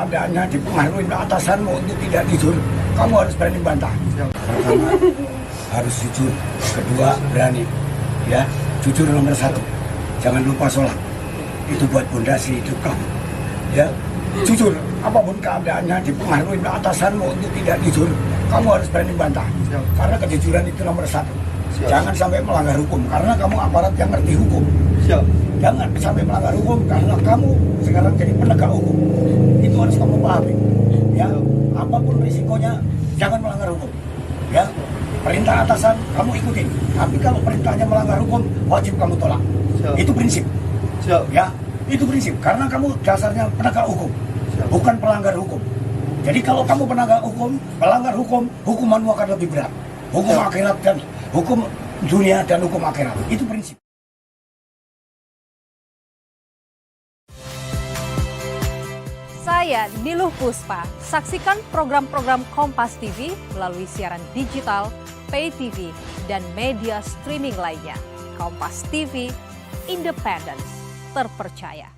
keadaannya dipengaruhi atasanmu untuk tidak jujur, kamu harus berani bantah. Pertama, harus jujur. Kedua, berani. Ya, jujur nomor 1. Jangan lupa sholat. Itu buat pondasi hidup kamu. Ya, jujur. Apapun keadaannya dipengaruhi atasanmu untuk tidak jujur, kamu harus berani bantah. Karena kejujuran itu nomor 1. Jangan sampai melanggar hukum, karena kamu aparat yang ngerti hukum. Jangan sampai melanggar hukum, karena kamu sekarang jadi penegak hukum. Itu harus kamu pahami. Ya, apapun risikonya, jangan melanggar hukum. Ya, perintah atasan kamu ikutin. Tapi kalau perintahnya melanggar hukum, wajib kamu tolak. Itu prinsip. Ya, itu prinsip. Karena kamu dasarnya penegak hukum, bukan pelanggar hukum. Jadi kalau kamu penegak hukum, pelanggar hukum, hukumanmu akan lebih berat. Hukum akhirat dan hukum dunia dan hukum akhirat. Itu prinsip. Saya Niluh Puspa. Saksikan program-program Kompas TV melalui siaran digital, pay TV, dan media streaming lainnya. Kompas TV, independen, terpercaya.